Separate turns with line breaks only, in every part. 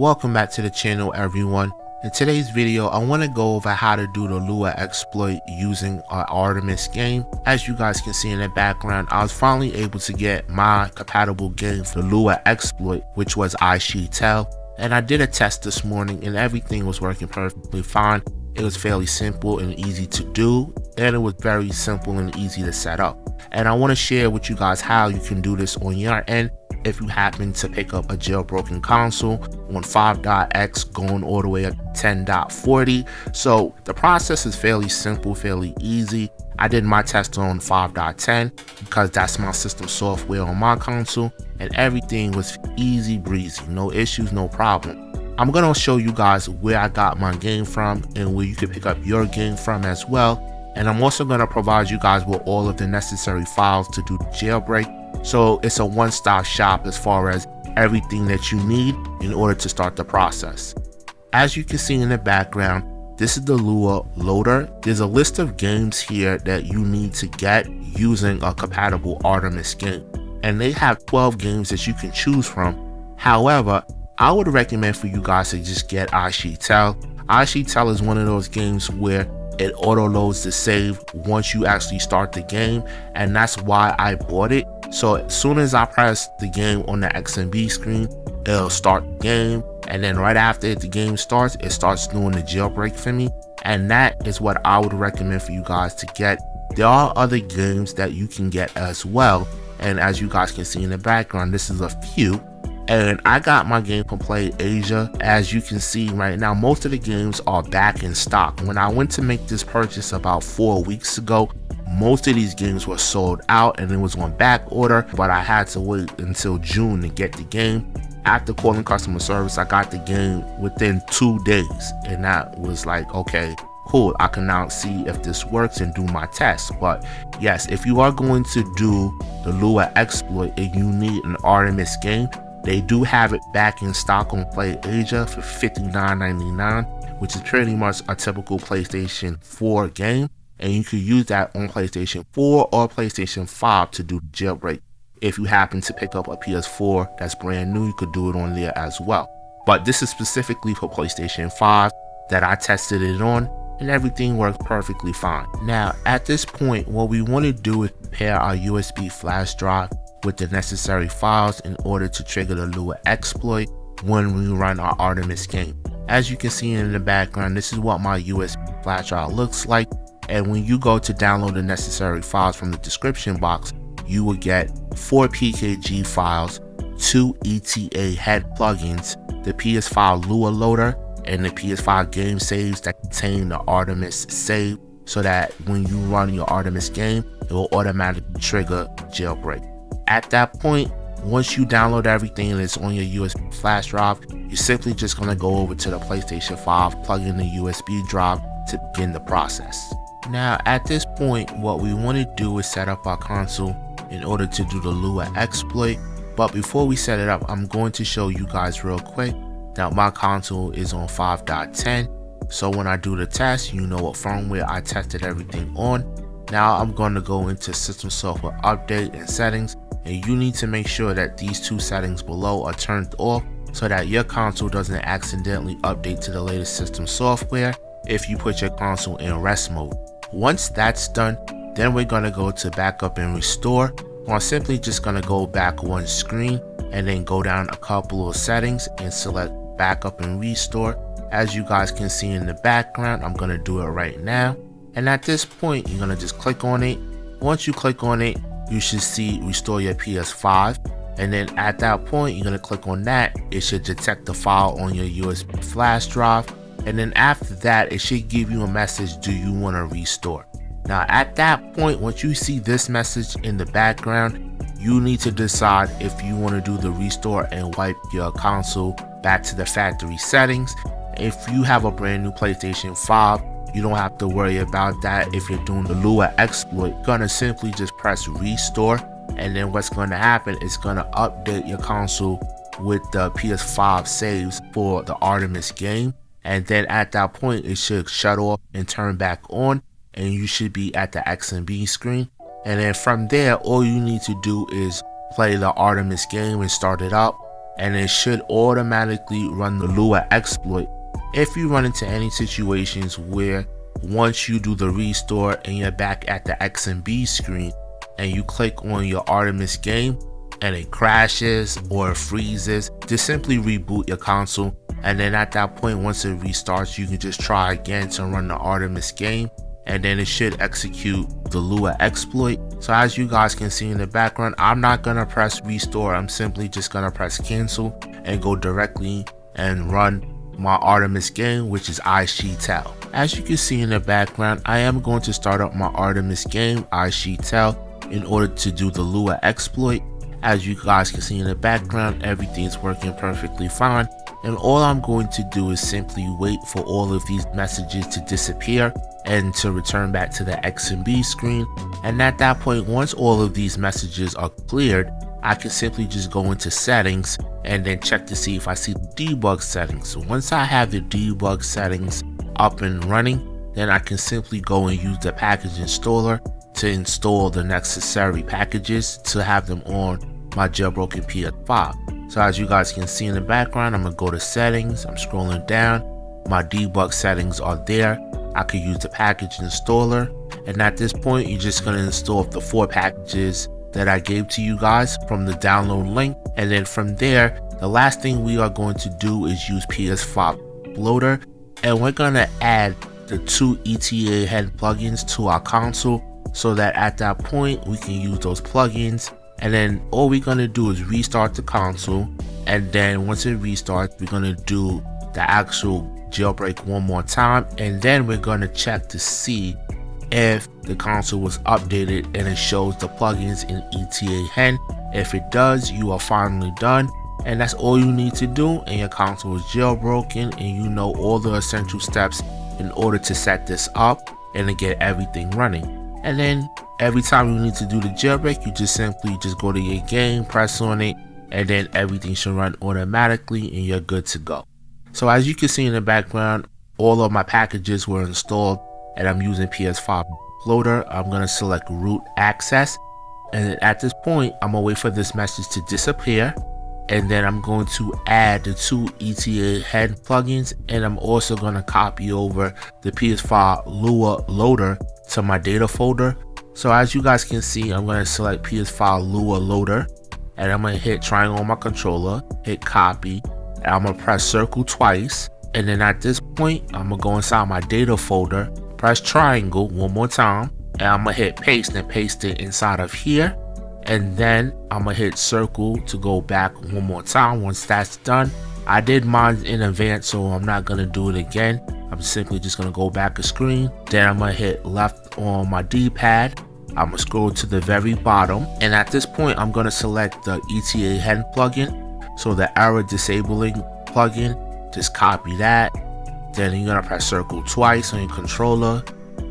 Welcome back to the channel, everyone. In today's video, I want to go over how to do the Lua exploit using our Artemis game. As you guys can see in the background, I was finally able to get my compatible game for Lua exploit, which was I She Tell. And I did a test this morning and everything was working perfectly fine. It was fairly simple and easy to do, and it was very simple and easy to set up. And I want to share with you guys how you can do this on your end if you happen to pick up a jailbroken console on 5.x going all the way up to 10.40. So the process is fairly simple, fairly easy. I did my test on 5.10 because that's my system software on my console, and everything was easy breezy, no issues, no problem. I'm going to show you guys where I got my game from and where you can pick up your game from as well. And I'm also going to provide you guys with all of the necessary files to do the jailbreak. So it's a one-stop shop as far as everything that you need in order to start the process. As you can see in the background, this is the Lua loader. There's a list of games here that you need to get using a compatible Artemis game. And they have 12 games that you can choose from. However, I would recommend for you guys to just get I She Tell. I She Tell is one of those games where it auto loads the save once you actually start the game, and that's why I bought it. So as soon as I press the game on the XMB screen, it'll start the game, and then right after the game starts, it starts doing the jailbreak for me. And that is what I would recommend for you guys to get. There are other games that you can get as well, and as you guys can see in the background, this is a few. And I got my game from Play Asia. As you can see right now, most of the games are back in stock. When I went to make this purchase about 4 weeks ago, most of these games were sold out and it was on back order, but I had to wait until June to get the game. After calling customer service, I got the game within 2 days, and that was like, okay, cool, I can now see if this works and do my test. But yes, if you are going to do the Lua exploit and you need an Artemis game, they do have it back in stock on Play Asia for $59.99, which is pretty much a typical PlayStation 4 game. And you could use that on PlayStation 4 or PlayStation 5 to do the jailbreak. If you happen to pick up a PS4 that's brand new, you could do it on there as well. But this is specifically for PlayStation 5 that I tested it on, and everything worked perfectly fine. Now, at this point, what we want to do is prepare our USB flash drive with the necessary files in order to trigger the Lua exploit when we run our Artemis game. As you can see in the background, this is what my USB flash drive looks like. And when you go to download the necessary files from the description box, you will get 4 PKG files, 2 ETA head plugins, the PS5 Lua loader, and the PS5 game saves that contain the Artemis save, so that when you run your Artemis game, it will automatically trigger jailbreak. At that point, once you download everything that's on your USB flash drive, you're simply just going to go over to the PlayStation 5, plug in the USB drive to begin the process. Now, at this point, what we want to do is set up our console in order to do the Lua exploit. But before we set it up, I'm going to show you guys real quick that my console is on 5.10. So when I do the test, you know what firmware I tested everything on. Now I'm going to go into system software update and settings, and you need to make sure that these 2 settings below are turned off so that your console doesn't accidentally update to the latest system software if you put your console in rest mode. Once that's done, then we're going to go to backup and restore. I'm simply just going to go back one screen and then go down a couple of settings and select backup and restore. As you guys can see in the background, I'm going to do it right now. And at this point, you're going to just click on it. Once you click on it, you should see restore your PS5. And then at that point, you're going to click on that. It should detect the file on your USB flash drive. And then after that, it should give you a message, do you want to restore? Now at that point, once you see this message in the background, you need to decide if you want to do the restore and wipe your console back to the factory settings. If you have a brand new PlayStation 5, you don't have to worry about that. If you're doing the Lua exploit, you're gonna simply just press restore, and then what's going to happen is going to update your console with the PS5 saves for the Artemis game. And then at that point, it should shut off and turn back on, and you should be at the XMB screen. And then from there, all you need to do is play the Artemis game and start it up. and it should automatically run the Lua exploit if you run into any situations where once you do the restore and you're back at the XMB screen and you click on your Artemis game and it crashes or freezes, just simply reboot your console, and then at that point, once it restarts, you can just try again to run the Artemis game, and then it should execute the Lua exploit. So as you guys can see in the background, I'm not gonna press restore, I'm simply just gonna press cancel and go directly and run my Artemis game, which is iSheeTell. As you can see in the background, I am going to start up my Artemis game, iSheeTell, in order to do the Lua exploit. As you guys can see in the background, everything's working perfectly fine, and all I'm going to do is simply wait for all of these messages to disappear and to return back to the XMB screen. And at that point, once all of these messages are cleared, I can simply just go into settings and then check to see if I see the debug settings. So once I have the debug settings up and running, then I can simply go and use the package installer to install the necessary packages to have them on my jailbroken PS5. So as you guys can see in the background, I'm gonna go to settings, I'm scrolling down, my debug settings are there. I could use the package installer, and at this point you're just gonna install the 4 packages that I gave to you guys from the download link, and then from there the last thing we are going to do is use PS5 loader, and we're gonna add the 2 ETA head plugins to our console so that at that point we can use those plugins. And then all we're gonna do is restart the console, and then once it restarts, we're gonna do the actual jailbreak one more time, and then we're gonna check to see if the console was updated and it shows the plugins in ETA hen. If it does, you are finally done, and that's all you need to do, and your console is jailbroken, and you know all the essential steps in order to set this up and to get everything running. And then every time you need to do the jailbreak, you just simply just go to your game, press on it, and then everything should run automatically and you're good to go. So as you can see in the background, all of my packages were installed, and I'm using PS5 loader. I'm gonna select root access, and at this point I'm gonna wait for this message to disappear, and then I'm going to add the 2 ETA head plugins, and I'm also gonna copy over the PS5 Lua loader to my data folder. So as you guys can see, I'm gonna select PS5 Lua loader, and I'm gonna hit triangle on my controller, hit copy, and I'm gonna press circle twice, and then at this point I'm gonna go inside my data folder, press triangle one more time, and I'm gonna hit paste and paste it inside of here, and then I'm gonna hit circle to go back one more time. Once that's done, I did mine in advance, so I'm not gonna do it again. I'm simply just gonna go back a screen, then I'm gonna hit left on my D-pad, I'm gonna scroll to the very bottom, and at this point I'm gonna select the ETA head plugin, so the error disabling plugin, just copy that, then you're gonna press circle twice on your controller,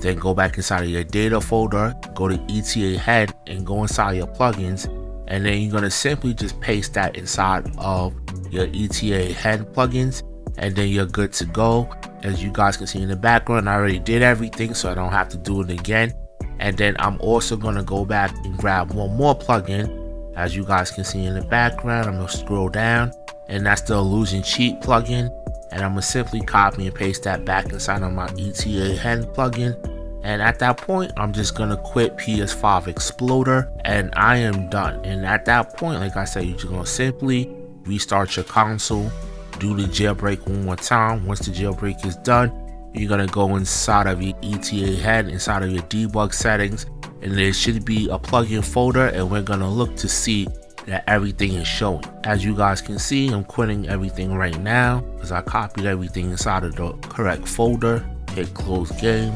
then go back inside of your data folder, go to ETA head and go inside your plugins, and then you're gonna simply just paste that inside of your ETA head plugins, and then you're good to go. As you guys can see in the background, I already did everything, so I don't have to do it again. And then I'm also gonna go back and grab one more plugin. As you guys can see in the background, I'm gonna scroll down, and that's the illusion cheat plugin, and I'm gonna simply copy and paste that back inside of my ETA head plugin. And at that point, I'm just gonna quit PS5 Exploder, and I am done. And at that point, like I said, you're just gonna simply restart your console, do the jailbreak one more time. Once the jailbreak is done, you're gonna go inside of your ETA head, inside of your debug settings, and there should be a plugin folder, and we're gonna look to see that everything is showing. As you guys can see, I'm quitting everything right now because I copied everything inside of the correct folder. Hit close game,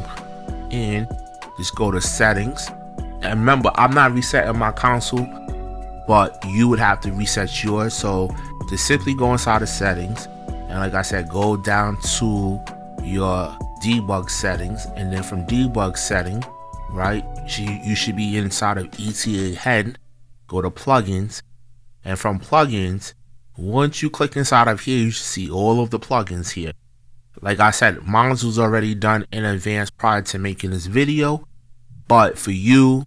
and just go to settings. And remember, I'm not resetting my console, but you would have to reset yours. So just simply go inside of settings, and like I said, go down to your debug settings, and then from debug setting, right, you should be inside of ETA head, go to plugins, and from plugins, once you click inside of here, you should see all of the plugins here. Like I said, mine was already done in advance prior to making this video, but for you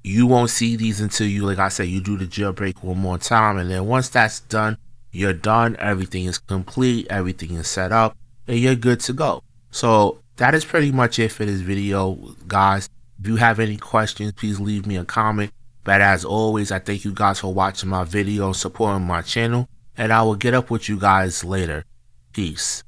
won't see these until you, like I said, you do the jailbreak one more time, and then once that's done, you're done, everything is complete, everything is set up, and you're good to go. So that is pretty much it for this video, guys. If you have any questions, please leave me a comment. But as always, I thank you guys for watching my video, supporting my channel, and I will get up with you guys later. Peace.